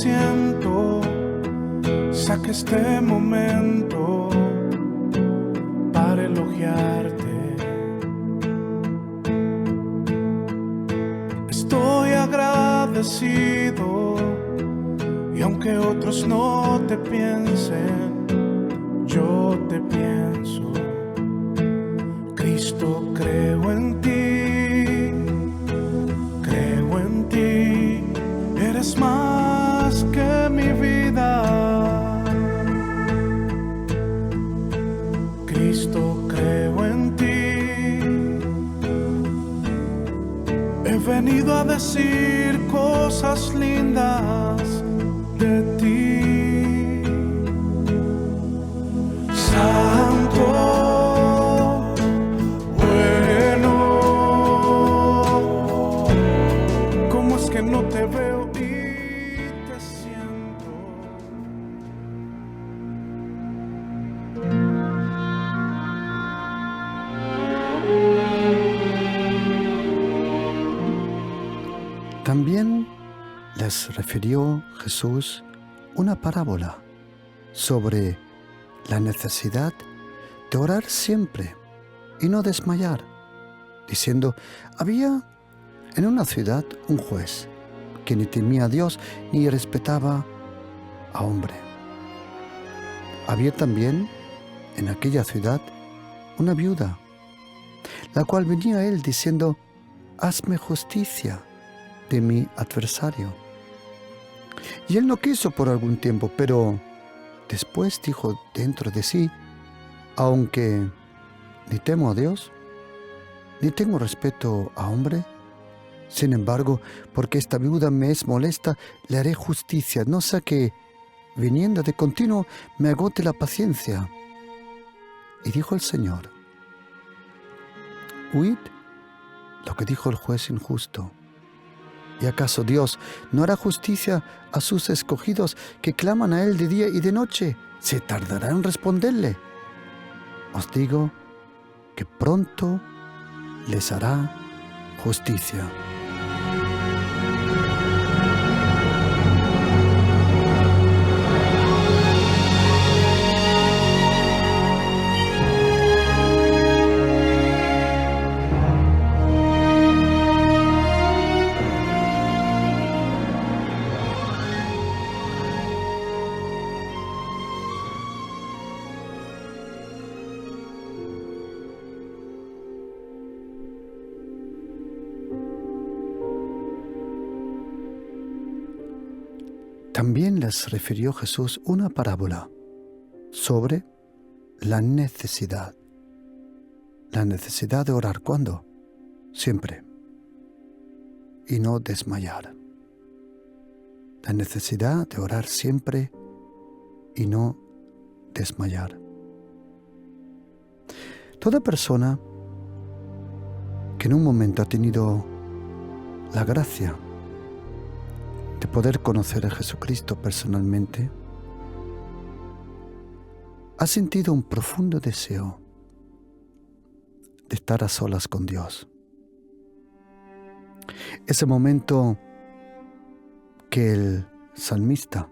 siento, saque este momento para elogiarte. Estoy agradecido y aunque otros no te piensen, yo te pienso. Cristo, creo en ti, eres más que mi vida. Cristo, creo en ti. He venido a decir cosas lindas de ti. Santo, bueno, ¿cómo es que no te veo y te siento? También les refirió Jesús una parábola sobre la necesidad de orar siempre y no desmayar, diciendo: había en una ciudad un juez que ni temía a Dios ni respetaba a hombre. Había también en aquella ciudad una viuda, la cual venía a él diciendo: hazme justicia de mi adversario. Y él no quiso por algún tiempo, pero después dijo dentro de sí: aunque ni temo a Dios, ni tengo respeto a hombre, sin embargo, porque esta viuda me es molesta, le haré justicia, no sea que, viniendo de continuo, me agote la paciencia. Y dijo el Señor: huid lo que dijo el juez injusto. ¿Y acaso Dios no hará justicia a sus escogidos que claman a Él de día y de noche? ¿Se tardará en responderle? Os digo que pronto les hará justicia. También les refirió Jesús una parábola sobre la necesidad. La necesidad de orar, ¿cuándo? Siempre. Y no desmayar. La necesidad de orar siempre y no desmayar. Toda persona que en un momento ha tenido la gracia de poder conocer a Jesucristo personalmente, ha sentido un profundo deseo de estar a solas con Dios. Ese momento que el salmista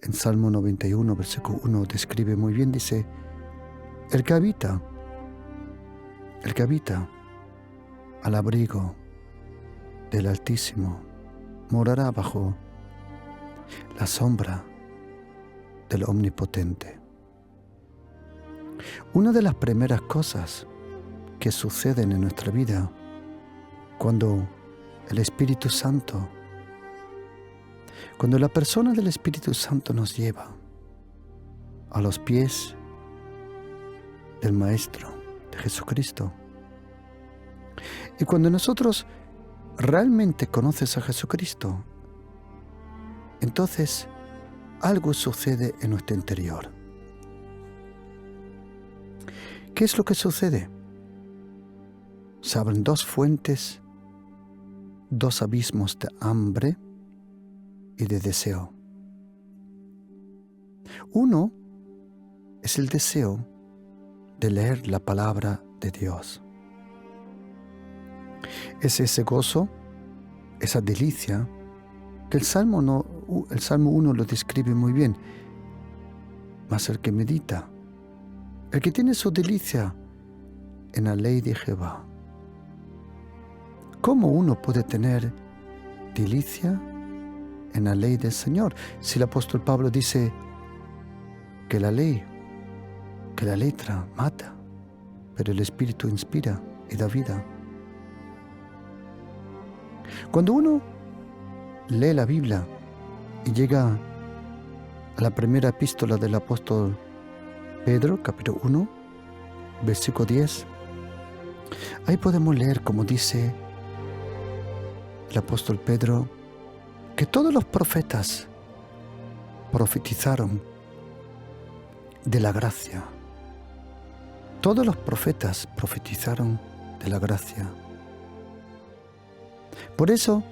en Salmo 91, versículo 1 describe muy bien, dice: el que habita al abrigo del Altísimo morará bajo la sombra del Omnipotente. Una de las primeras cosas que suceden en nuestra vida cuando el Espíritu Santo, cuando la persona del Espíritu Santo nos lleva a los pies del Maestro, de Jesucristo, y cuando nosotros realmente conoces a Jesucristo, entonces algo sucede en nuestro interior. ¿Qué es lo que sucede? Se abren dos fuentes, dos abismos de hambre y de deseo. Uno es el deseo de leer la palabra de Dios. Es ese gozo, esa delicia que el Salmo el Salmo 1 lo describe muy bien. Mas el que medita, el que tiene su delicia en la ley de Jehová. ¿Cómo uno puede tener delicia en la ley del Señor? Si el apóstol Pablo dice que la letra mata, pero el Espíritu inspira y da vida. Cuando uno lee la Biblia y llega a la primera epístola del apóstol Pedro, capítulo 1, versículo 10, ahí podemos leer como dice el apóstol Pedro, que todos los profetas profetizaron de la gracia. Todos los profetas profetizaron de la gracia. Por eso,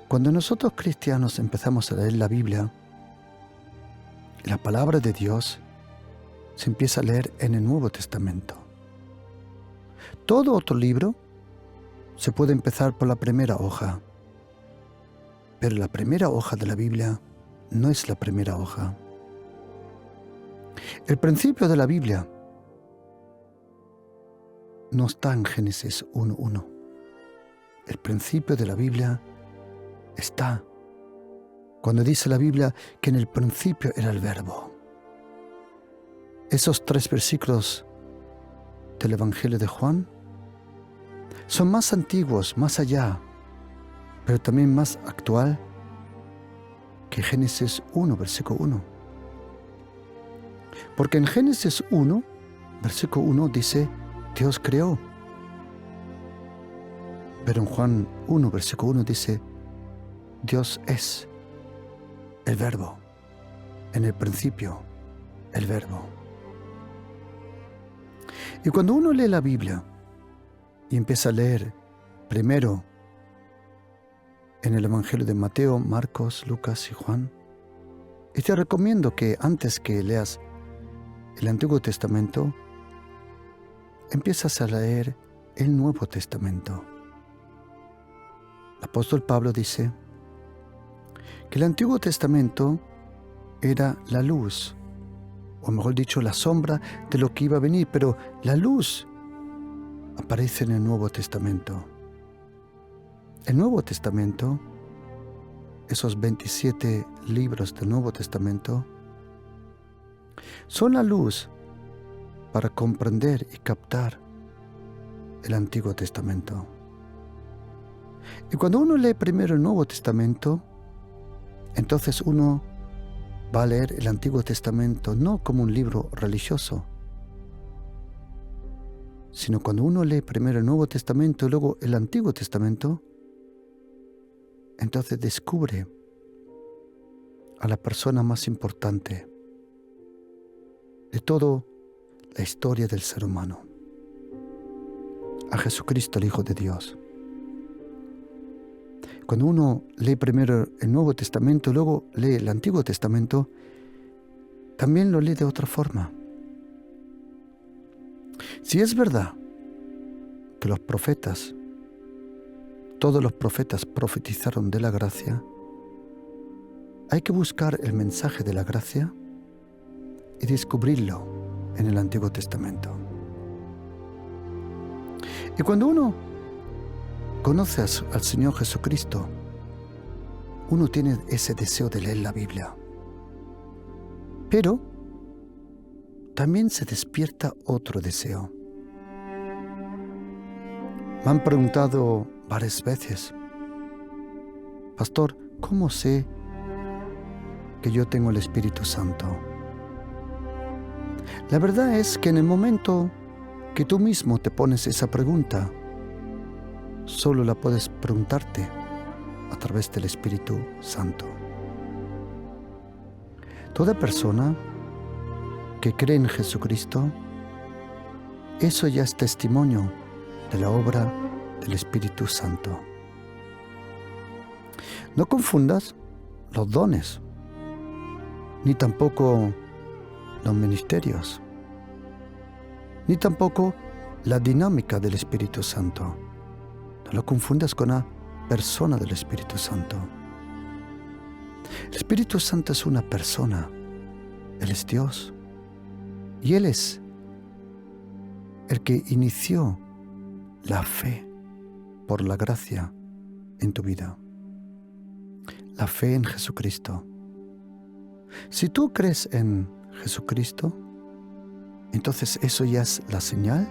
cuando nosotros cristianos empezamos a leer la Biblia, la palabra de Dios se empieza a leer en el Nuevo Testamento. Todo otro libro se puede empezar por la primera hoja, pero la primera hoja de la Biblia no es la primera hoja. El principio de la Biblia no está en Génesis 1:1. El principio de la Biblia está cuando dice la Biblia que en el principio era el Verbo. Esos 3 versículos del Evangelio de Juan son más antiguos, más allá, pero también más actual que Génesis 1, versículo 1. Porque en Génesis 1, versículo 1 dice, Dios creó. Pero en Juan 1, versículo 1 dice, Dios es el Verbo. En el principio, el Verbo. Y cuando uno lee la Biblia y empieza a leer primero en el Evangelio de Mateo, Marcos, Lucas y Juan, y te recomiendo que antes que leas el Antiguo Testamento, empiezas a leer el Nuevo Testamento. El apóstol Pablo dice que el Antiguo Testamento era la luz, o mejor dicho, la sombra de lo que iba a venir, pero la luz aparece en el Nuevo Testamento. El Nuevo Testamento, esos 27 libros del Nuevo Testamento, son la luz para comprender y captar el Antiguo Testamento. Y cuando uno lee primero el Nuevo Testamento, entonces uno va a leer el Antiguo Testamento no como un libro religioso, sino cuando uno lee primero el Nuevo Testamento y luego el Antiguo Testamento, entonces descubre a la persona más importante de toda la historia del ser humano, a Jesucristo, el Hijo de Dios. Cuando uno lee primero el Nuevo Testamento y luego lee el Antiguo Testamento, también lo lee de otra forma. Si es verdad que los profetas, todos los profetas profetizaron de la gracia, hay que buscar el mensaje de la gracia y descubrirlo en el Antiguo Testamento. Y cuando uno conoce al Señor Jesucristo, uno tiene ese deseo de leer la Biblia. Pero también se despierta otro deseo. Me han preguntado varias veces, Pastor, ¿cómo sé que yo tengo el Espíritu Santo? La verdad es que en el momento que tú mismo te pones esa pregunta, solo la puedes preguntarte a través del Espíritu Santo. Toda persona que cree en Jesucristo, eso ya es testimonio de la obra del Espíritu Santo. No confundas los dones, ni tampoco los ministerios, ni tampoco la dinámica del Espíritu Santo. No lo confundas con la persona del Espíritu Santo. El Espíritu Santo es una persona. Él es Dios. Y Él es el que inició la fe por la gracia en tu vida. La fe en Jesucristo. Si tú crees en Jesucristo, entonces eso ya es la señal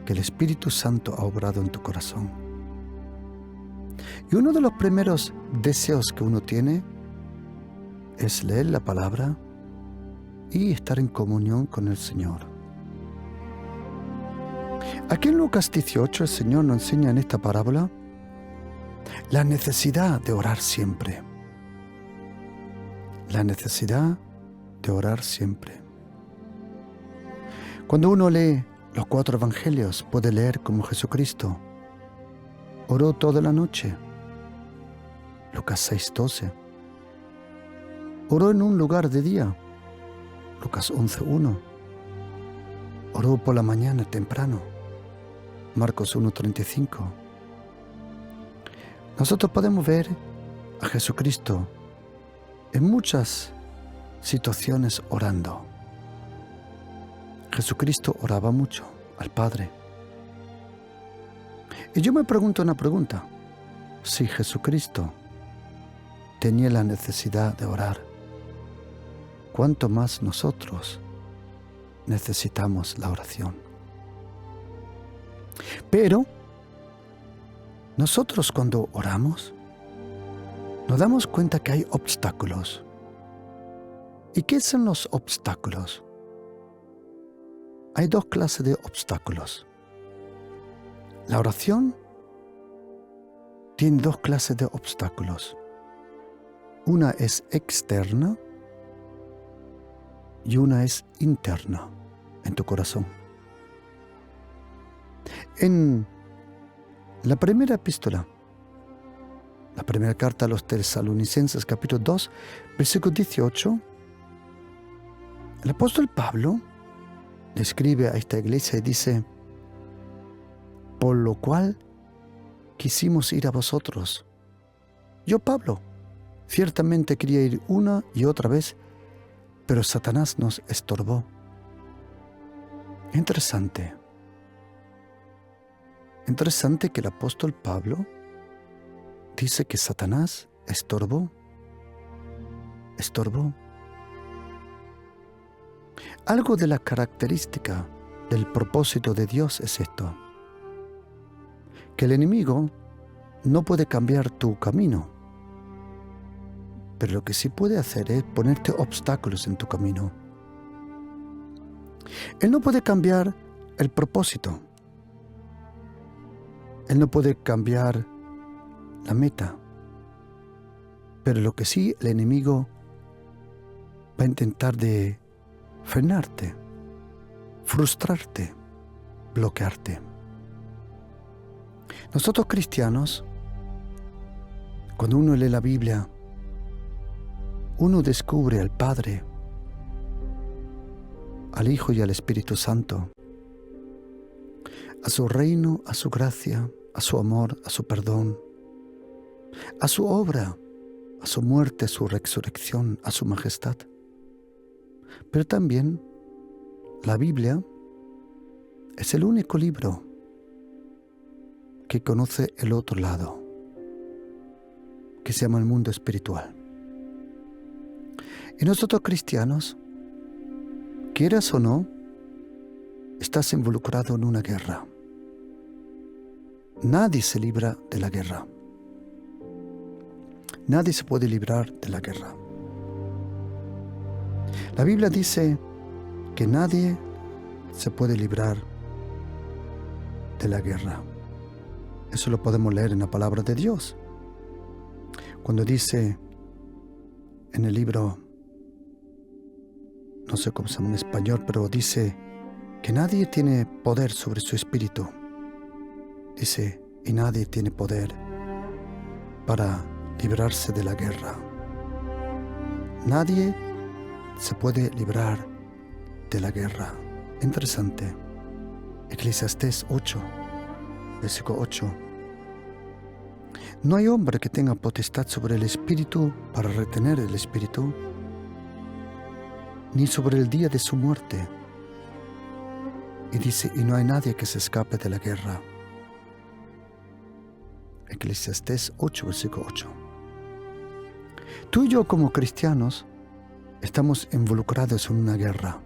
que el Espíritu Santo ha obrado en tu corazón. Y uno de los primeros deseos que uno tiene es leer la palabra y estar en comunión con el Señor. Aquí en Lucas 18 el Señor nos enseña en esta parábola la necesidad de orar siempre. La necesidad de orar siempre. Cuando uno lee los 4 evangelios, puede leer como Jesucristo oró toda la noche. Lucas 6:12. Oró en un lugar de día. Lucas 11:1. Oró por la mañana temprano. Marcos 1:35. Nosotros podemos ver a Jesucristo en muchas situaciones orando. Jesucristo oraba mucho al Padre. Y yo me pregunto una pregunta. Si Jesucristo tenía la necesidad de orar, ¿cuánto más nosotros necesitamos la oración? Pero nosotros cuando oramos nos damos cuenta que hay obstáculos. ¿Y qué son los obstáculos? Hay 2 clases de obstáculos. La oración tiene 2 clases de obstáculos. Una es externa y una es interna en tu corazón. En la primera epístola, la primera carta a los Tesalonicenses, capítulo 2, versículo 18, el apóstol Pablo le escribe a esta iglesia y dice: por lo cual quisimos ir a vosotros. Yo, Pablo, ciertamente quería ir una y otra vez, pero Satanás nos estorbó. Interesante que el apóstol Pablo dice que Satanás estorbó. Algo de la característica del propósito de Dios es esto: que el enemigo no puede cambiar tu camino, pero lo que sí puede hacer es ponerte obstáculos en tu camino. Él no puede cambiar el propósito. Él no puede cambiar la meta. Pero lo que sí, el enemigo va a intentar de frenarte, frustrarte, bloquearte. Nosotros cristianos, cuando uno lee la Biblia, uno descubre al Padre, al Hijo y al Espíritu Santo, a su reino, a su gracia, a su amor, a su perdón, a su obra, a su muerte, a su resurrección, a su majestad. Pero también la Biblia es el único libro que conoce el otro lado, que se llama el mundo espiritual. Y nosotros cristianos, quieras o no, estás involucrado en una guerra. Nadie se libra de la guerra. Nadie se puede librar de la guerra. La Biblia dice que nadie se puede librar de la guerra. Eso lo podemos leer en la palabra de Dios. Cuando dice en el libro, no sé cómo se llama en español, pero dice que nadie tiene poder sobre su espíritu. Dice, y nadie tiene poder para librarse de la guerra. Nadie se puede librar de la guerra. Interesante. Eclesiastés 8, versículo 8. No hay hombre que tenga potestad sobre el espíritu para retener el espíritu, ni sobre el día de su muerte. Y dice, y no hay nadie que se escape de la guerra. Eclesiastés 8, versículo 8. Tú y yo como cristianos estamos involucrados en una guerra.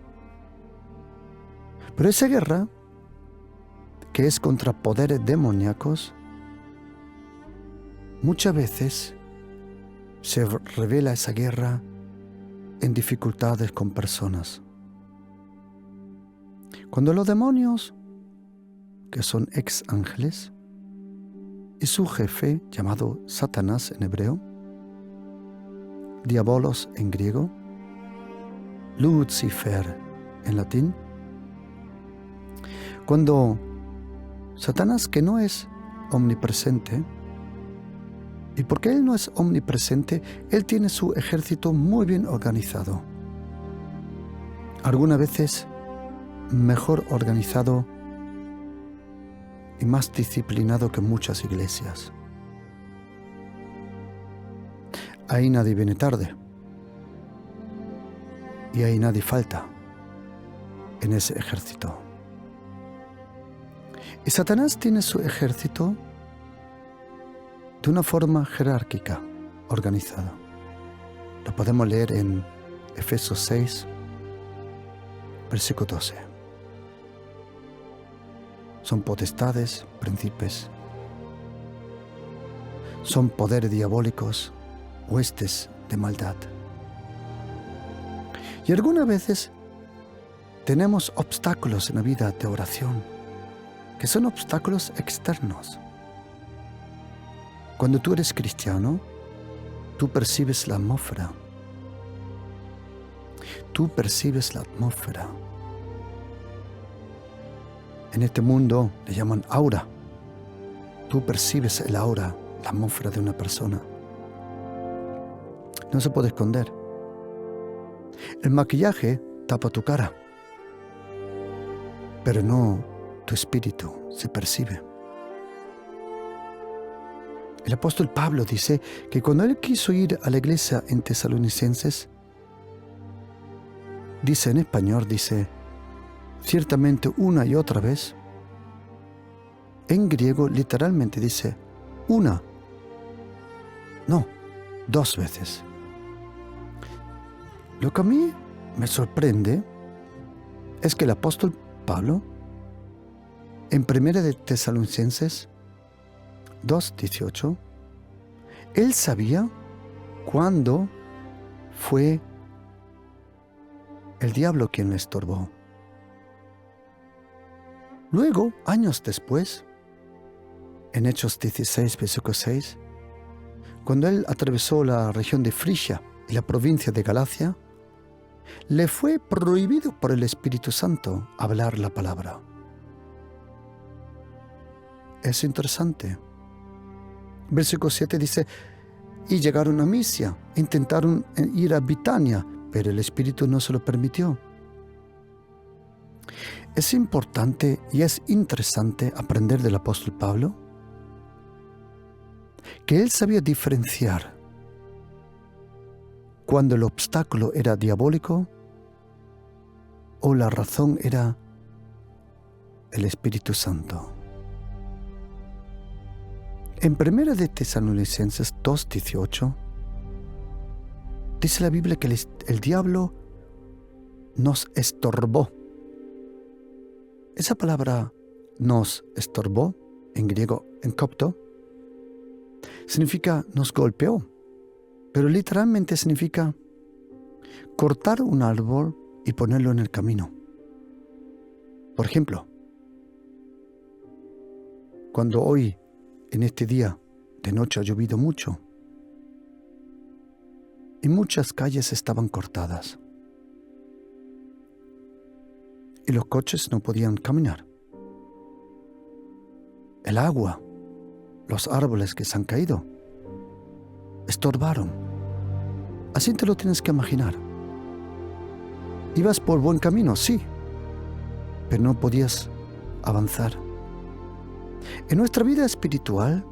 Pero esa guerra, que es contra poderes demoníacos, muchas veces se revela esa guerra en dificultades con personas. Cuando los demonios, que son ex ángeles, y su jefe, llamado Satanás en hebreo, diabolos en griego, Lucifer en latín, cuando Satanás, que no es omnipresente, y porque él no es omnipresente, él tiene su ejército muy bien organizado. Algunas veces mejor organizado y más disciplinado que muchas iglesias. Ahí nadie viene tarde. Y ahí nadie falta en ese ejército. Y Satanás tiene su ejército de una forma jerárquica, organizada. Lo podemos leer en Efesios 6, versículo 12. Son potestades, príncipes, son poderes diabólicos, huestes de maldad. Y algunas veces tenemos obstáculos en la vida de oración, que son obstáculos externos. Cuando tú eres cristiano, tú percibes la atmósfera. Tú percibes la atmósfera. En este mundo le llaman aura. Tú percibes el aura, la atmósfera de una persona. No se puede esconder. El maquillaje tapa tu cara, pero no tu espíritu se percibe. El apóstol Pablo dice que cuando él quiso ir a la iglesia en Tesalonicenses, dice en español, dice, ciertamente una y otra vez. En griego literalmente dice una, no, 2 veces. Lo que a mí me sorprende es que el apóstol Pablo, en 1 de Tesalonicenses 2:18, él sabía cuándo fue el diablo quien le estorbó. Luego, años después, en Hechos 16, versículo 6, cuando él atravesó la región de Frigia y la provincia de Galacia, le fue prohibido por el Espíritu Santo hablar la palabra. Es interesante. Versículo 7 dice, y llegaron a Misia, intentaron ir a Bitania, pero el Espíritu no se lo permitió. Es importante y es interesante aprender del apóstol Pablo que él sabía diferenciar cuando el obstáculo era diabólico o la razón era el Espíritu Santo. En 1 de Tesalonicenses 2:18 dice la Biblia que el diablo nos estorbó. Esa palabra nos estorbó, en griego, en copto, significa nos golpeó, pero literalmente significa cortar un árbol y ponerlo en el camino. Por ejemplo, cuando hoy, en este día de noche, ha llovido mucho y muchas calles estaban cortadas y los coches no podían caminar. El agua, los árboles que se han caído, estorbaron. Así te lo tienes que imaginar. Ibas por buen camino, sí, pero no podías avanzar. En nuestra vida espiritual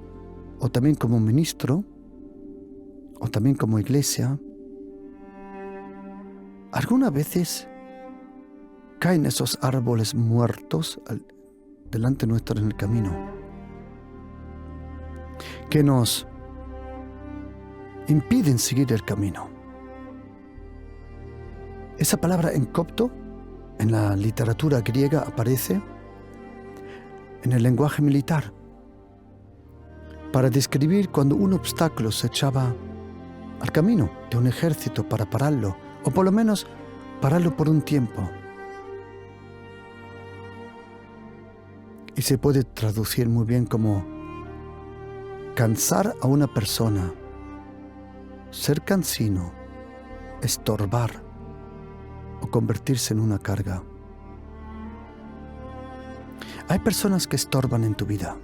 o también como ministro, o también como iglesia, algunas veces caen esos árboles muertos delante nuestro en el camino, que nos impiden seguir el camino. Esa palabra en copto, en la literatura griega, aparece en el lenguaje militar para describir cuando un obstáculo se echaba al camino de un ejército para pararlo, o por lo menos pararlo por un tiempo. Y se puede traducir muy bien como cansar a una persona, ser cansino, estorbar o convertirse en una carga. Hay personas que estorban en tu vida.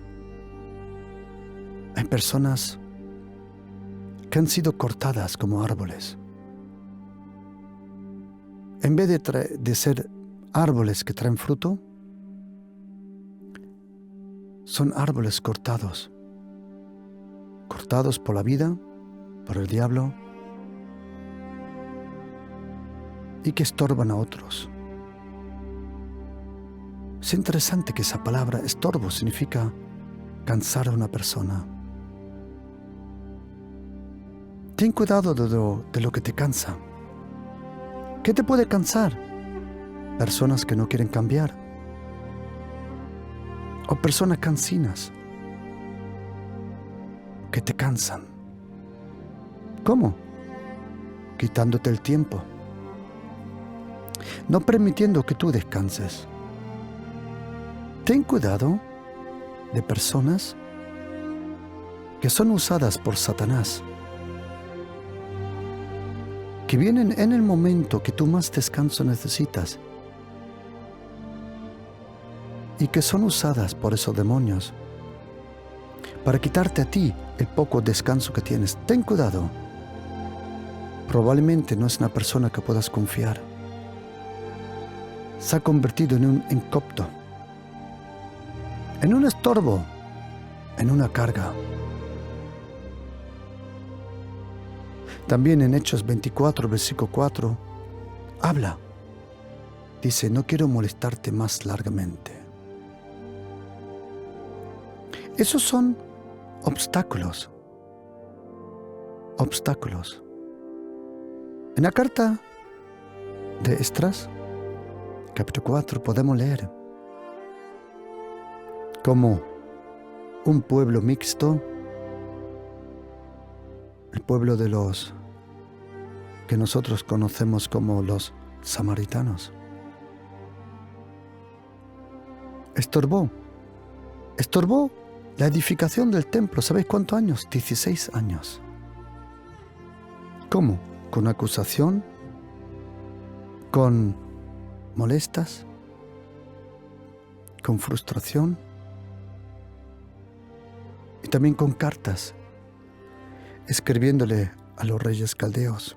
Hay personas que han sido cortadas como árboles. En vez de ser árboles que traen fruto, son árboles cortados por la vida, por el diablo, y que estorban a otros. Es interesante que esa palabra estorbo significa cansar a una persona. Ten cuidado de lo que te cansa. ¿Qué te puede cansar? Personas que no quieren cambiar. O personas cansinas que te cansan. ¿Cómo? Quitándote el tiempo. No permitiendo que tú descanses. Ten cuidado de personas que son usadas por Satanás, que vienen en el momento que tú más descanso necesitas y que son usadas por esos demonios para quitarte a ti el poco descanso que tienes. Ten cuidado. Probablemente no es una persona que puedas confiar. Se ha convertido en un encopto, en un estorbo, en una carga. También en Hechos 24, versículo 4, habla. Dice, no quiero molestarte más largamente. Esos son obstáculos. Obstáculos. En la carta de Esdras, capítulo 4, podemos leer como un pueblo mixto, el pueblo de los que nosotros conocemos como los samaritanos, estorbó la edificación del templo. ¿Sabéis cuántos años? 16 años. ¿Cómo? Con acusación, con molestas, con frustración y también con cartas, escribiéndole a los reyes caldeos.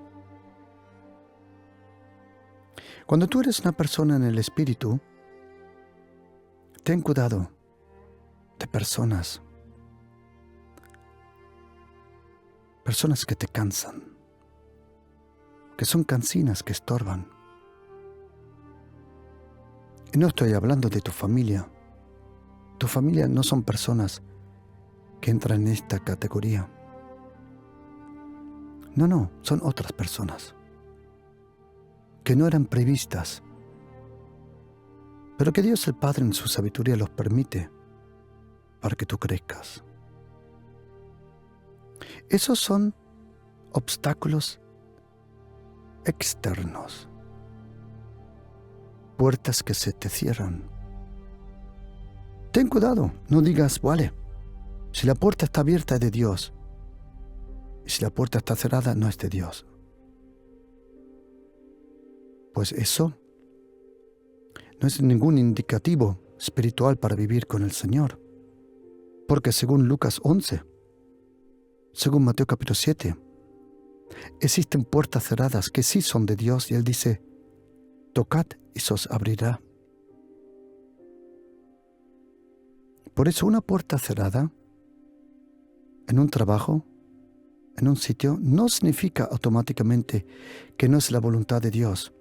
Cuando tú eres una persona en el espíritu, ten cuidado de personas que te cansan, que son cansinas, que estorban. Y no estoy hablando de tu familia. Tu familia no son personas que entran en esta categoría. No, son otras personas que no eran previstas, pero que Dios el Padre en su sabiduría los permite para que tú crezcas. Esos son obstáculos externos, puertas que se te cierran. Ten cuidado, no digas, vale, si la puerta está abierta es de Dios, y si la puerta está cerrada no es de Dios. Pues eso no es ningún indicativo espiritual para vivir con el Señor. Porque según Lucas 11, según Mateo capítulo 7, existen puertas cerradas que sí son de Dios y Él dice, tocad y se os abrirá. Por eso una puerta cerrada en un trabajo, en un sitio, no significa automáticamente que no es la voluntad de Dios.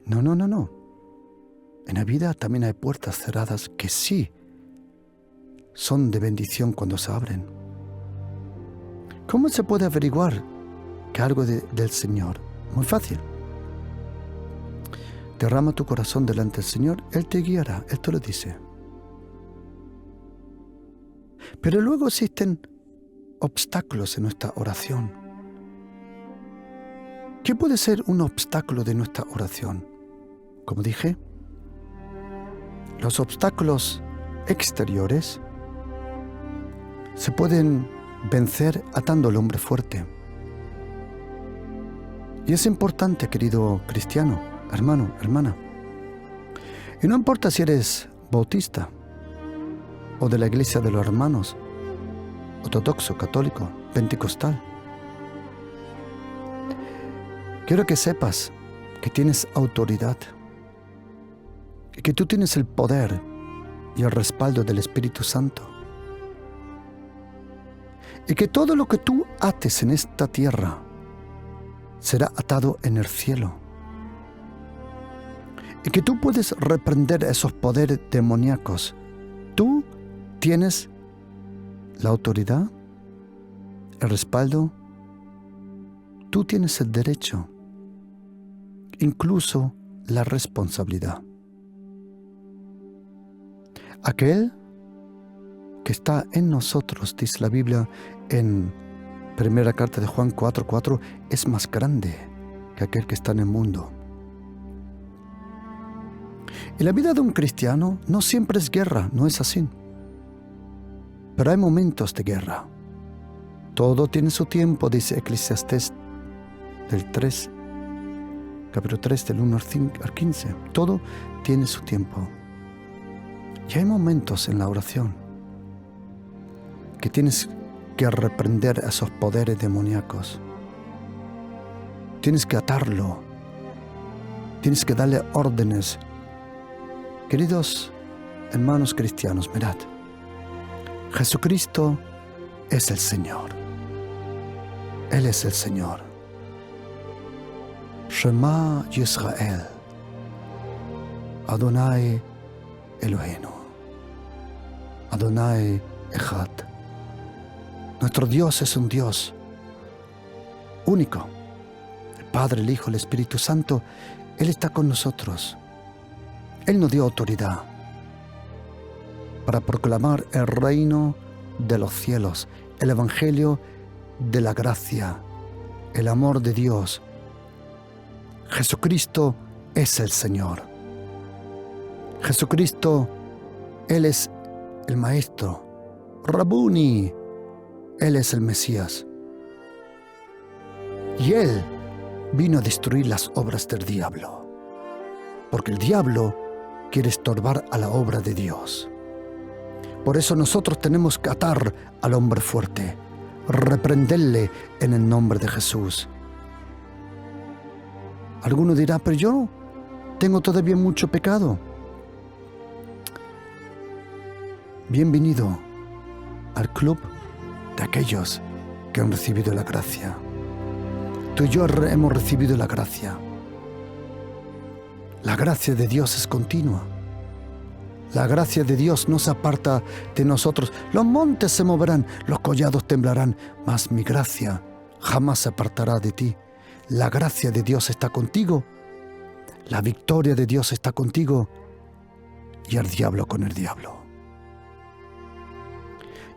No. En la vida también hay puertas cerradas que sí son de bendición cuando se abren. ¿Cómo se puede averiguar que algo del Señor? Muy fácil. Derrama tu corazón delante del Señor, Él te guiará, Él te lo dice. Pero luego existen obstáculos en nuestra oración. ¿Qué puede ser un obstáculo de nuestra oración? Como dije, los obstáculos exteriores se pueden vencer atando al hombre fuerte. Y es importante, querido cristiano, hermano, hermana. Y no importa si eres bautista o de la iglesia de los hermanos, ortodoxo, católico, pentecostal. Quiero que sepas que tienes autoridad y que tú tienes el poder y el respaldo del Espíritu Santo. Y que todo lo que tú ates en esta tierra será atado en el cielo. Y que tú puedes reprender esos poderes demoníacos. Tú tienes la autoridad, el respaldo, tú tienes el derecho, incluso la responsabilidad. Aquel que está en nosotros, dice la Biblia en primera carta de Juan 4:4, es más grande que aquel que está en el mundo. Y la vida de un cristiano no siempre es guerra, no es así. Pero hay momentos de guerra. Todo tiene su tiempo, dice Eclesiastés capítulo 3, del 1 al 15. Todo tiene su tiempo. Y hay momentos en la oración que tienes que reprender esos poderes demoníacos. Tienes que atarlo. Tienes que darle órdenes. Queridos hermanos cristianos, mirad. Jesucristo es el Señor. Él es el Señor. Shema Yisrael, Adonai Eloheinu, Adonai Echad. Nuestro Dios es un Dios único. El Padre, el Hijo, el Espíritu Santo, Él está con nosotros. Él nos dio autoridad para proclamar el reino de los cielos, el evangelio de la gracia, el amor de Dios. Jesucristo es el Señor. Jesucristo, Él es el Maestro. Rabuni, Él es el Mesías. Y Él vino a destruir las obras del diablo, porque el diablo quiere estorbar a la obra de Dios. Por eso nosotros tenemos que atar al hombre fuerte, reprenderle en el nombre de Jesús. Alguno dirá, pero yo tengo todavía mucho pecado. Bienvenido al club de aquellos que han recibido la gracia. Tú y yo hemos recibido la gracia. La gracia de Dios es continua. La gracia de Dios no se aparta de nosotros. Los montes se moverán, los collados temblarán, mas mi gracia jamás se apartará de ti. La gracia de Dios está contigo. La victoria de Dios está contigo. Y el diablo con el diablo.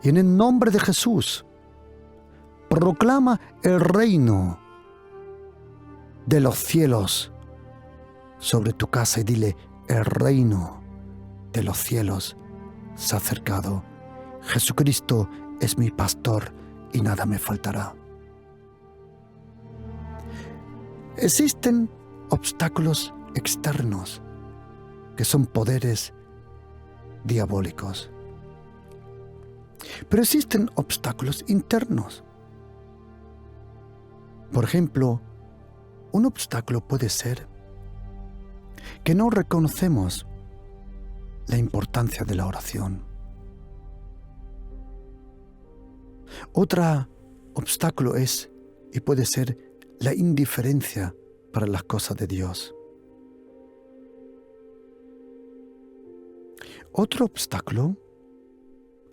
Y en el nombre de Jesús, proclama el reino de los cielos sobre tu casa y dile, el reino de los cielos se ha acercado. Jesucristo es mi pastor y nada me faltará. Existen obstáculos externos que son poderes diabólicos. Pero existen obstáculos internos. Por ejemplo, un obstáculo puede ser que no reconocemos la importancia de la oración. Otro obstáculo es y puede ser la indiferencia para las cosas de Dios. Otro obstáculo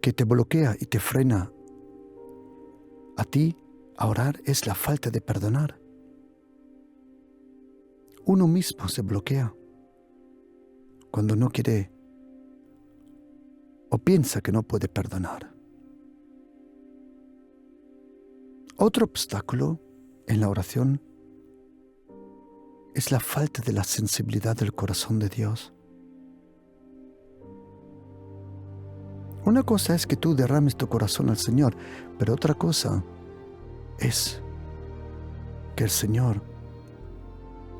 que te bloquea y te frena a ti a orar es la falta de perdonar. Uno mismo se bloquea cuando no quiere o piensa que no puede perdonar. Otro obstáculo en la oración es la falta de la sensibilidad del corazón de Dios. Una cosa es que tú derrames tu corazón al Señor, pero otra cosa es que el Señor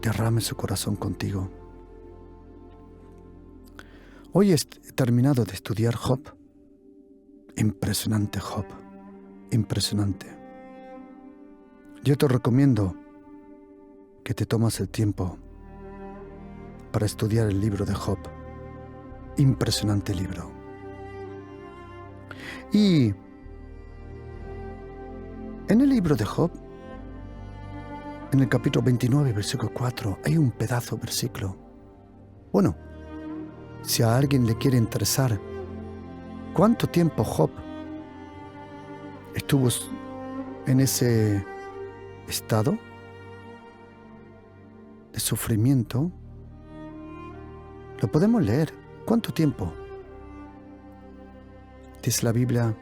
derrame su corazón contigo. Hoy he terminado de estudiar Job. Impresionante Job, impresionante. Yo te recomiendo que te tomes el tiempo para estudiar el libro de Job. Impresionante libro. Y en el libro de Job, en el capítulo 29, versículo 4, hay un pedazo de versículo. Bueno, si a alguien le quiere interesar cuánto tiempo Job estuvo en ese estado de sufrimiento, lo podemos leer. ¿Cuánto tiempo? Dice la Biblia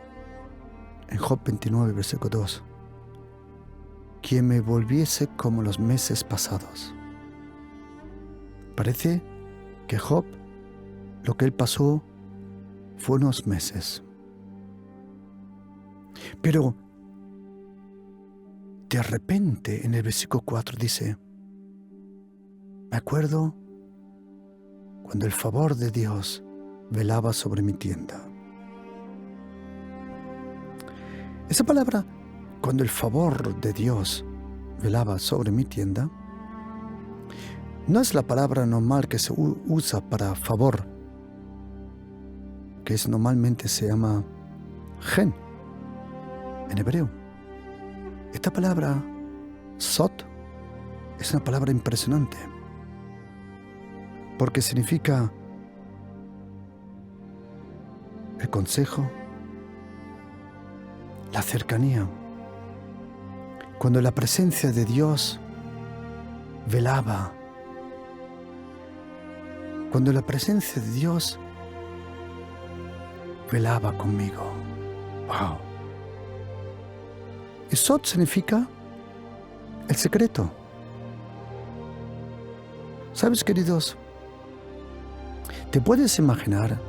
en Job 29, versículo 2. Que me volviese como los meses pasados. Parece que Job, lo que él pasó fue unos meses. Pero de repente en el versículo 4 dice: me acuerdo cuando el favor de Dios velaba sobre mi tienda. Esa palabra, cuando el favor de Dios velaba sobre mi tienda, no es la palabra normal que se usa para favor, que normalmente se llama gen en hebreo. Esta palabra, sot, es una palabra impresionante, porque significa el consejo, la cercanía. Cuando la presencia de Dios velaba, cuando la presencia de Dios velaba conmigo. ¡Wow! Y Sot significa el secreto. ¿Sabes, queridos? ¿Te puedes imaginar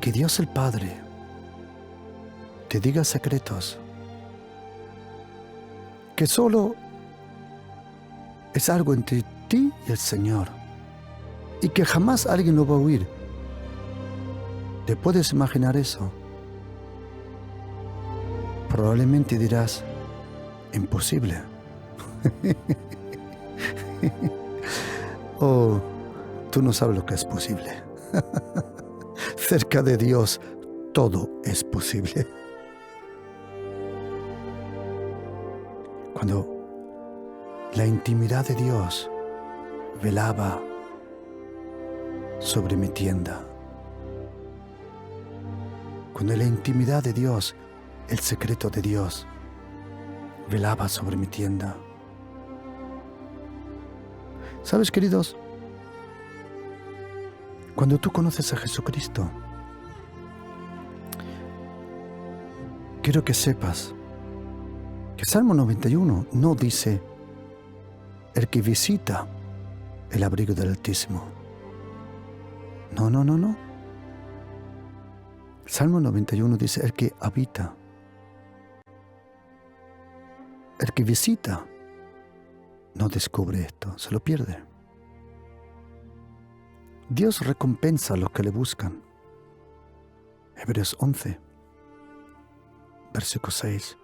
que Dios el Padre te diga secretos que solo es algo entre ti y el Señor y que jamás alguien lo va a oír? ¿Te puedes imaginar eso? Probablemente dirás: imposible. Oh, tú no sabes lo que es posible. Cerca de Dios todo es posible. Cuando la intimidad de Dios velaba sobre mi tienda, cuando la intimidad de Dios, el secreto de Dios, velaba sobre mi tienda. ¿Sabes, queridos? Cuando tú conoces a Jesucristo, quiero que sepas que Salmo 91 no dice el que visita el abrigo del Altísimo. No. Salmo 91 dice el que habita. El que visita no descubre esto, se lo pierde. Dios recompensa a los que le buscan. Hebreos 11, versículo 6.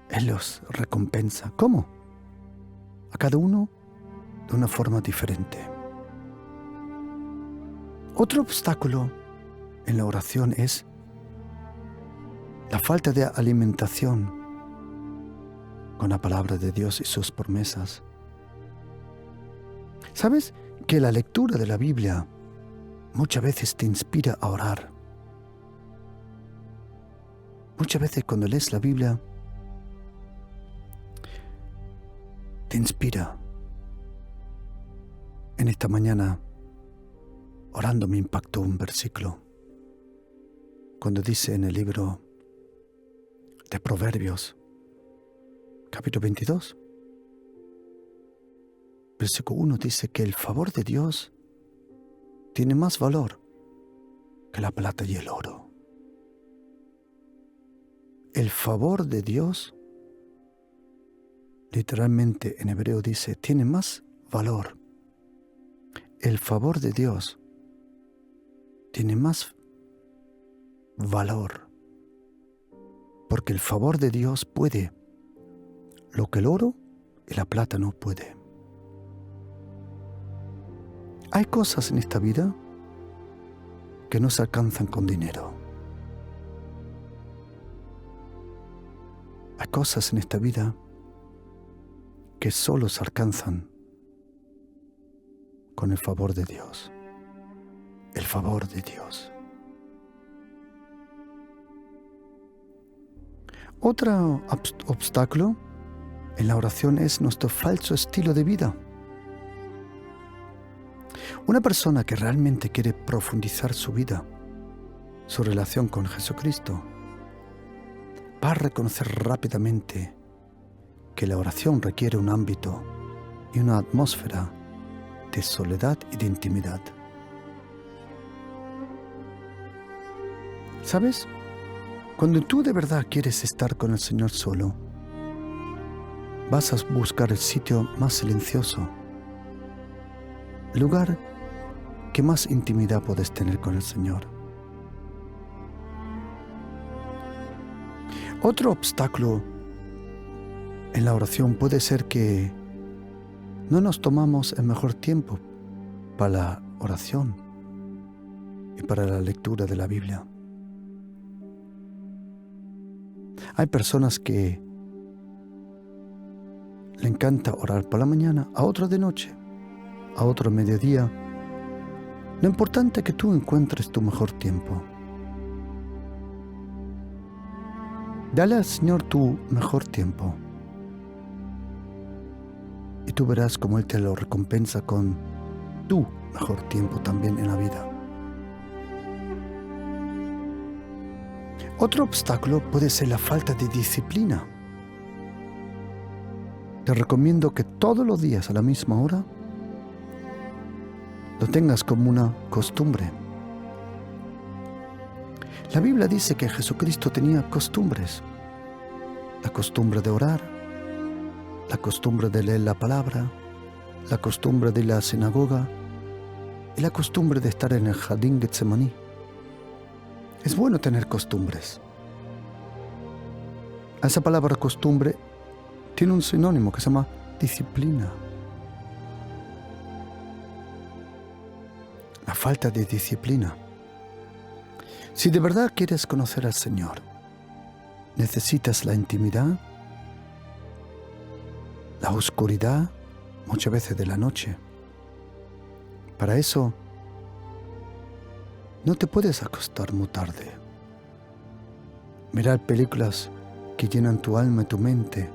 Él los recompensa. ¿Cómo? A cada uno de una forma diferente. Otro obstáculo en la oración es la falta de alimentación con la palabra de Dios y sus promesas. ¿Sabes que la lectura de la Biblia muchas veces te inspira a orar? Muchas veces cuando lees la Biblia te inspira. En esta mañana, orando, me impactó un versículo cuando dice en el libro de Proverbios, capítulo 22, versículo 1, dice que el favor de Dios tiene más valor que la plata y el oro. El favor de Dios, literalmente en hebreo dice, tiene más valor. El favor de Dios tiene más valor, porque el favor de Dios puede lo que el oro y la plata no puede. Hay cosas en esta vida que no se alcanzan con dinero. Hay cosas en esta vida que solo se alcanzan con el favor de Dios. El favor de Dios. Otro obstáculo en la oración es nuestro falso estilo de vida. Una persona que realmente quiere profundizar su vida, su relación con Jesucristo, va a reconocer rápidamente que la oración requiere un ámbito y una atmósfera de soledad y de intimidad. ¿Sabes? Cuando tú de verdad quieres estar con el Señor solo, vas a buscar el sitio más silencioso, el lugar que más intimidad puedes tener con el Señor. Otro obstáculo en la oración puede ser que no nos tomamos el mejor tiempo para la oración y para la lectura de la Biblia. Hay personas que le encanta orar por la mañana, a otro de noche, a otro mediodía. Lo importante es que tú encuentres tu mejor tiempo. Dale al Señor tu mejor tiempo y tú verás cómo Él te lo recompensa con tu mejor tiempo también en la vida. Otro obstáculo puede ser la falta de disciplina. Te recomiendo que todos los días a la misma hora lo tengas como una costumbre. La Biblia dice que Jesucristo tenía costumbres. La costumbre de orar, la costumbre de leer la palabra, la costumbre de ir a la sinagoga y la costumbre de estar en el jardín Getsemaní. Es bueno tener costumbres. Esa palabra costumbre tiene un sinónimo que se llama disciplina. La falta de disciplina. Si de verdad quieres conocer al Señor, necesitas la intimidad, la oscuridad, muchas veces de la noche. Para eso, no te puedes acostar muy tarde. Mirar películas que llenan tu alma y tu mente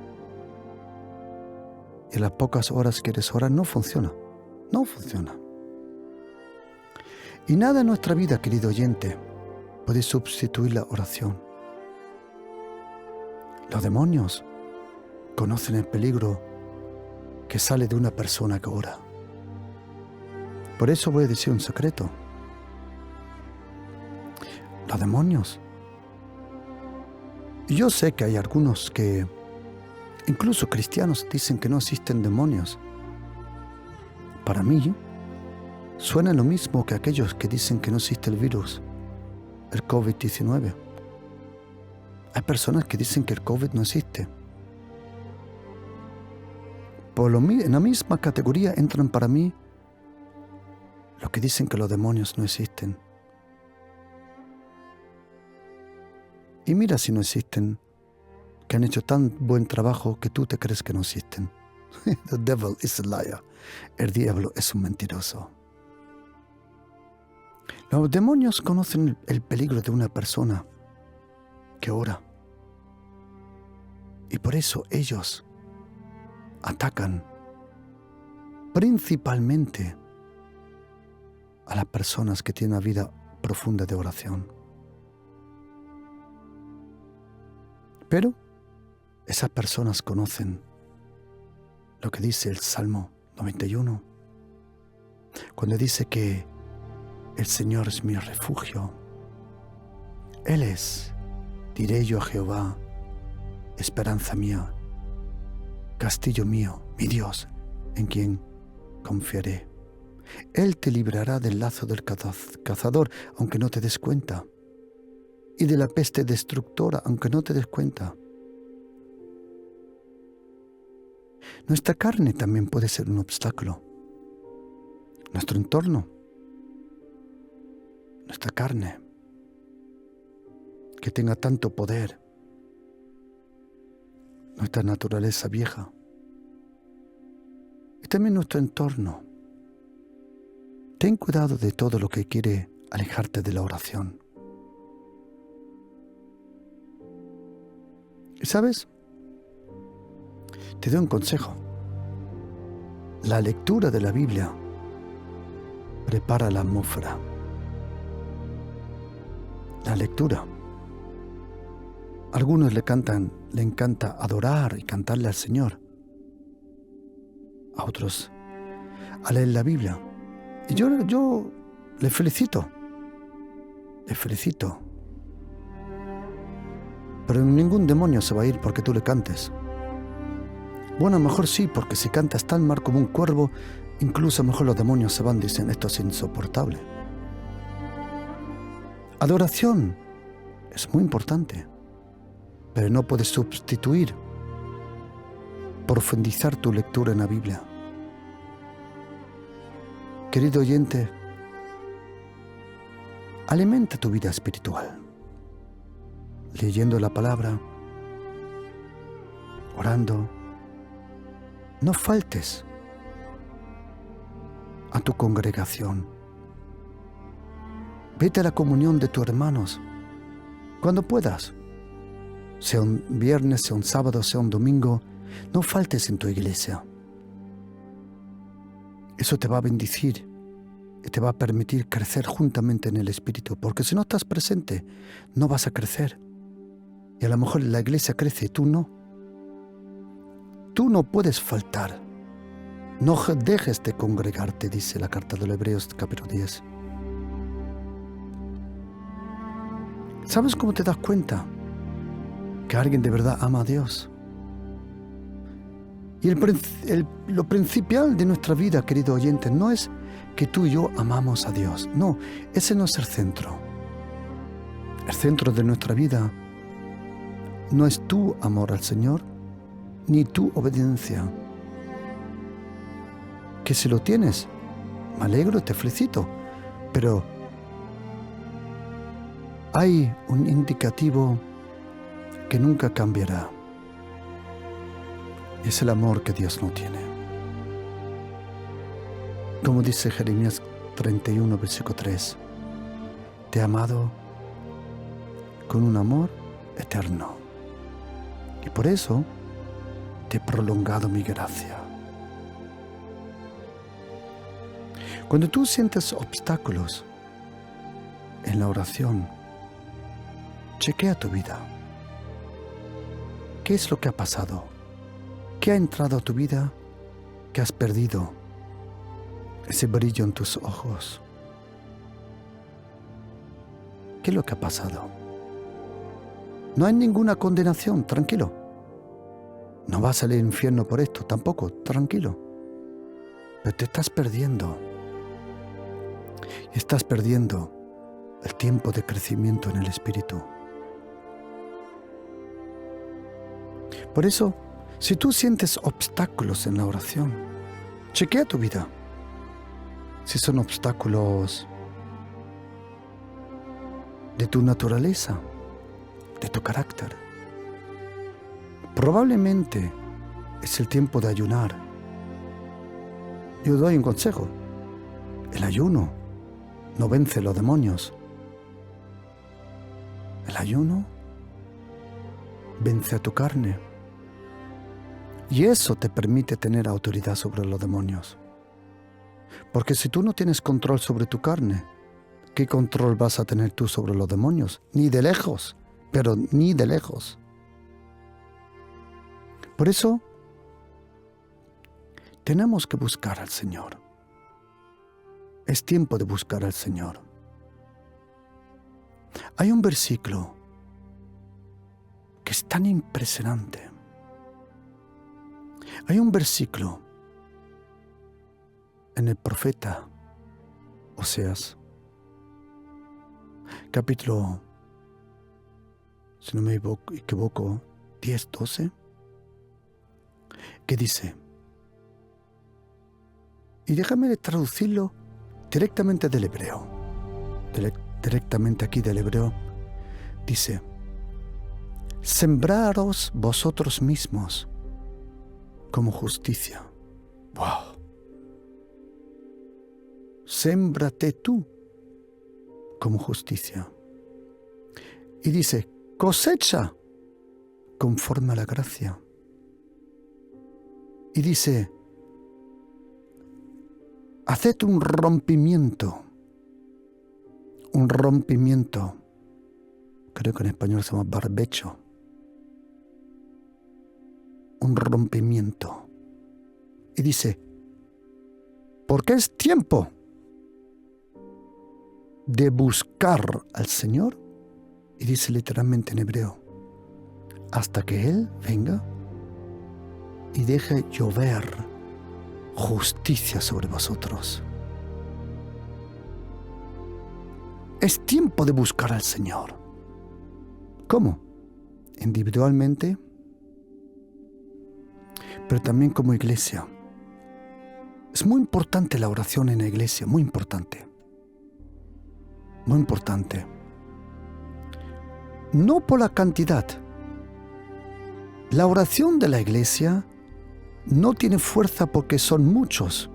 y las pocas horas que quieres orar no funciona. No funciona. Y nada en nuestra vida, querido oyente, puede sustituir la oración. Los demonios conocen el peligro que sale de una persona que ora. Por eso voy a decir un secreto. Los demonios. Y yo sé que hay algunos que, incluso cristianos, dicen que no existen demonios. Para mí, suena lo mismo que aquellos que dicen que no existe el virus, el COVID-19. Hay personas que dicen que el COVID no existe. En la misma categoría entran para mí los que dicen que los demonios no existen. y mira si no existen, que han hecho tan buen trabajo que tú te crees que no existen. The devil is a liar. El diablo es un mentiroso. Los demonios conocen el peligro de una persona que ora. Y por eso ellos atacan principalmente a las personas que tienen una vida profunda de oración. Pero esas personas conocen lo que dice el Salmo 91, cuando dice que el Señor es mi refugio. Él es, diré yo a Jehová, esperanza mía, castillo mío, mi Dios, en quien confiaré. Él te librará del lazo del cazador, aunque no te des cuenta, y de la peste destructora, aunque no te des cuenta. Nuestra carne también puede ser un obstáculo. Nuestro entorno, nuestra carne, que tenga tanto poder, nuestra naturaleza vieja, y también nuestro entorno. Ten cuidado de todo lo que quiere alejarte de la oración. ¿Y sabes? Te doy un consejo. La lectura de la Biblia prepara la atmósfera. La lectura. A algunos le encanta adorar y cantarle al Señor. A otros a leer la Biblia. Y yo le felicito. Le felicito. Pero ningún demonio se va a ir porque tú le cantes. Bueno, a lo mejor sí, porque si cantas tan mal como un cuervo, incluso a lo mejor los demonios se van y dicen, esto es insoportable. Adoración es muy importante, pero no puedes sustituir, profundizar tu lectura en la Biblia. Querido oyente, alimenta tu vida espiritual, leyendo la palabra, orando. No faltes a tu congregación. Vete a la comunión de tus hermanos cuando puedas. Sea un viernes, sea un sábado, sea un domingo, no faltes en tu iglesia. Eso te va a bendecir y te va a permitir crecer juntamente en el Espíritu, porque si no estás presente, no vas a crecer. Y a lo mejor la iglesia crece y tú no. Tú no puedes faltar. No dejes de congregarte, dice la carta de los Hebreos, capítulo 10. ¿Sabes cómo te das cuenta que alguien de verdad ama a Dios? Y lo principal de nuestra vida, querido oyente, no es que tú y yo amamos a Dios. No, ese no es el centro. El centro de nuestra vida no es tu amor al Señor, ni tu obediencia. Que si lo tienes, me alegro, te felicito, pero hay un indicativo que nunca cambiará. Es el amor que Dios no tiene. Como dice Jeremías 31, versículo 3, te he amado con un amor eterno, y por eso te he prolongado mi gracia. Cuando tú sientes obstáculos en la oración, chequea tu vida. ¿Qué es lo que ha pasado? ¿Qué ha entrado a tu vida que has perdido ese brillo en tus ojos? ¿Qué es lo que ha pasado? No hay ninguna condenación, tranquilo. No vas al infierno por esto, tampoco, tranquilo. Pero te estás perdiendo. Y estás perdiendo el tiempo de crecimiento en el Espíritu. Por eso, si tú sientes obstáculos en la oración, chequea tu vida. Si son obstáculos de tu naturaleza, de tu carácter. Probablemente es el tiempo de ayunar. Yo doy un consejo. El ayuno no vence los demonios. El ayuno vence a tu carne. Y eso te permite tener autoridad sobre los demonios. Porque si tú no tienes control sobre tu carne, ¿qué control vas a tener tú sobre los demonios? Ni de lejos, pero ni de lejos. Por eso, tenemos que buscar al Señor. Es tiempo de buscar al Señor. Hay un versículo que es tan impresionante. Hay un versículo en el profeta Oseas, capítulo, si no me equivoco, 10-12, que dice, y déjame traducirlo directamente del hebreo, directamente aquí del hebreo, dice, sembraros vosotros mismos como justicia. ¡Wow! Sémbrate tú como justicia. Y dice, cosecha conforme a la gracia. Y dice, haced un rompimiento, creo que en español se llama barbecho, un rompimiento. Y dice, porque es tiempo de buscar al Señor, y dice literalmente en hebreo, hasta que Él venga y deje llover justicia sobre vosotros. Es tiempo de buscar al Señor. ¿Cómo? Individualmente, pero también como iglesia. Es muy importante la oración en la iglesia, muy importante. Muy importante. No por la cantidad. La oración de la iglesia no tiene fuerza porque son muchos.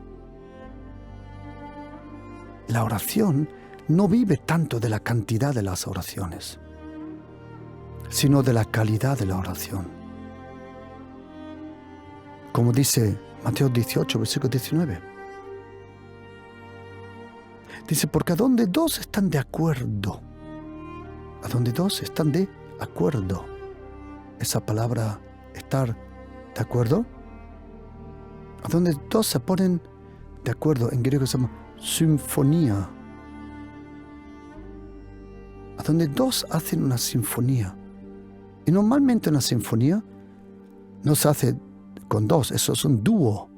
La oración no vive tanto de la cantidad de las oraciones, sino de la calidad de la oración. Como dice Mateo 18, versículo 19. Dice, porque a donde dos están de acuerdo, esa palabra estar de acuerdo, a donde dos se ponen de acuerdo, en griego se llama sinfonía, a donde dos hacen una sinfonía. Y normalmente una sinfonía no se hace con dos, eso es un dúo.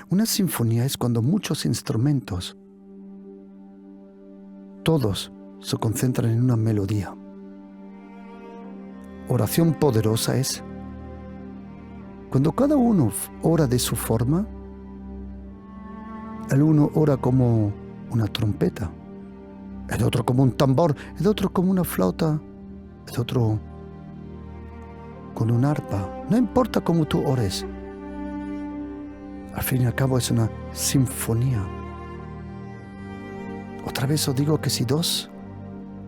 Una sinfonía es cuando muchos instrumentos, todos se concentran en una melodía. Oración poderosa es cuando cada uno ora de su forma. El uno ora como una trompeta, el otro como un tambor, el otro como una flauta, el otro con un arpa. No importa cómo tú ores, al fin y al cabo es una sinfonía. Otra vez os digo que si dos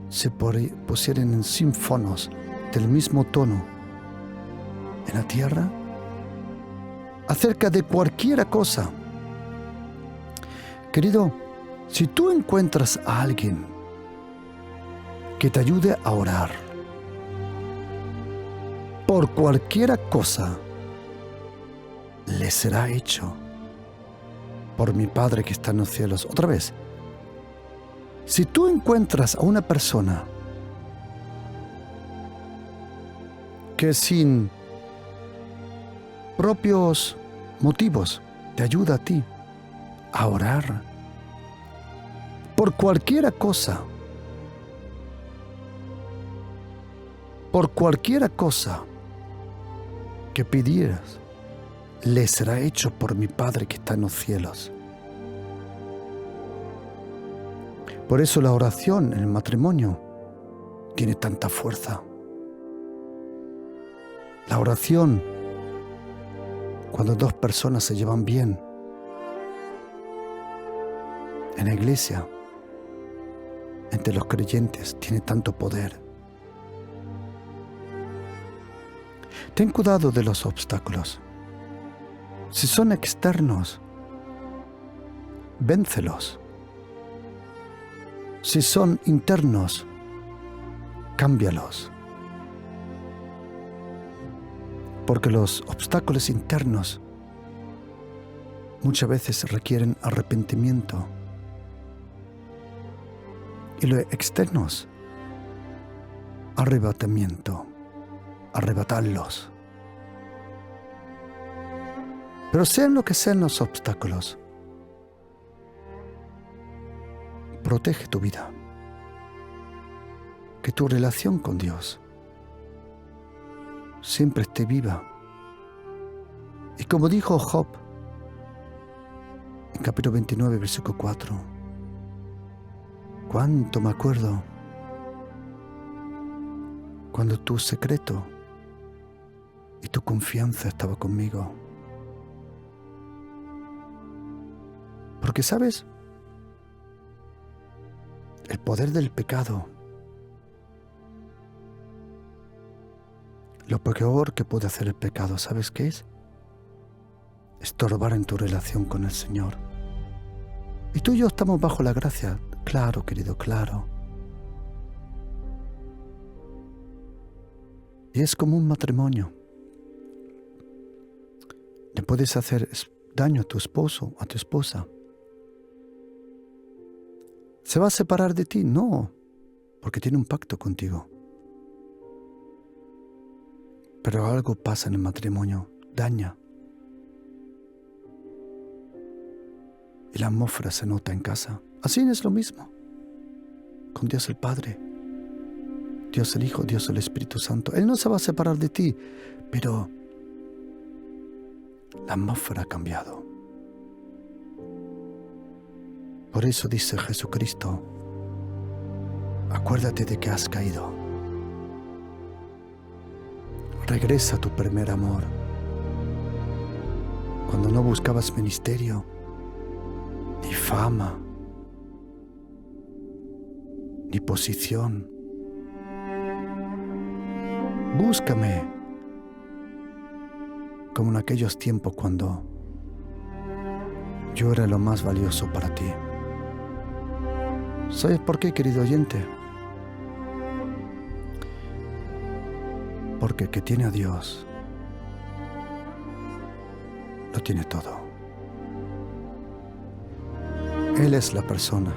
se pusieran en sinfonos del mismo tono en la tierra, acerca de cualquier cosa, querido, si tú encuentras a alguien que te ayude a orar por cualquier cosa, le será hecho por mi Padre que está en los cielos. Otra vez, si tú encuentras a una persona que sin propios motivos te ayuda a ti a orar por cualquier cosa, que pidieras, le será hecho por mi Padre que está en los cielos. Por eso la oración en el matrimonio tiene tanta fuerza. La oración, cuando dos personas se llevan bien, en la iglesia, entre los creyentes, tiene tanto poder. Ten cuidado de los obstáculos. Si son externos, véncelos. Si son internos, cámbialos. Porque los obstáculos internos muchas veces requieren arrepentimiento. Y los externos, arrebatamiento, arrebatarlos. Pero sean lo que sean los obstáculos, protege tu vida. Que tu relación con Dios siempre esté viva. Y como dijo Job, en capítulo 29, versículo 4, cuánto me acuerdo cuando tu secreto y tu confianza estaba conmigo. Porque, ¿sabes? El poder del pecado, lo peor que puede hacer el pecado, ¿sabes qué es? Estorbar en tu relación con el Señor. Y tú y yo estamos bajo la gracia. Claro, querido, claro. Y es como un matrimonio. Le puedes hacer daño a tu esposo, a tu esposa. ¿Se va a separar de ti? No, porque tiene un pacto contigo. Pero algo pasa en el matrimonio, daña. Y la atmósfera se nota en casa. Así es lo mismo. Con Dios el Padre, Dios el Hijo, Dios el Espíritu Santo. Él no se va a separar de ti, pero la atmósfera ha cambiado. Por eso dice Jesucristo, acuérdate de que has caído. Regresa a tu primer amor. Cuando no buscabas ministerio, ni fama, ni posición. Búscame, como en aquellos tiempos cuando yo era lo más valioso para ti. ¿Sabes por qué, querido oyente? Porque el que tiene a Dios lo tiene todo. Él es la persona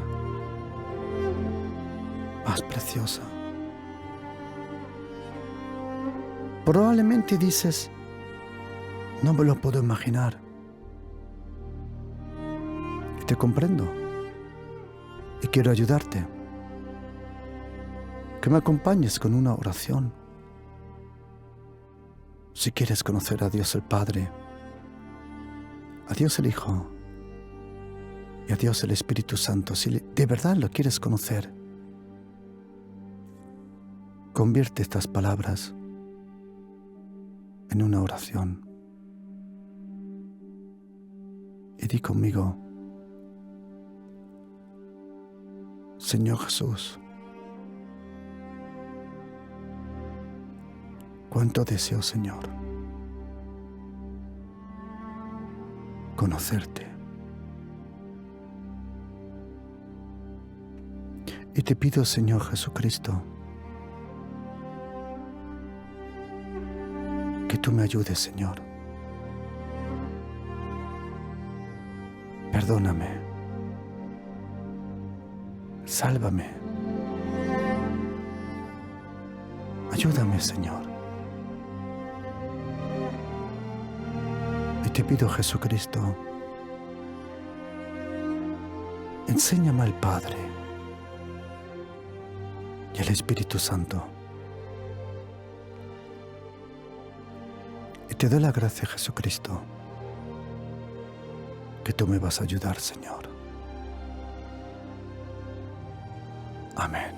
más preciosa. Probablemente dices, no me lo puedo imaginar. Y te comprendo. Y quiero ayudarte. Que me acompañes con una oración. Si quieres conocer a Dios el Padre, a Dios el Hijo y a Dios el Espíritu Santo, si de verdad lo quieres conocer, convierte estas palabras en una oración. Y di conmigo, Señor Jesús, cuánto deseo, Señor, conocerte. Y te pido, Señor Jesucristo, que tú me ayudes, Señor. Perdóname. Sálvame. Ayúdame, Señor. Y te pido, Jesucristo, enséñame al Padre y al Espíritu Santo. Y te doy la gracia, Jesucristo, que tú me vas a ayudar, Señor. Amén.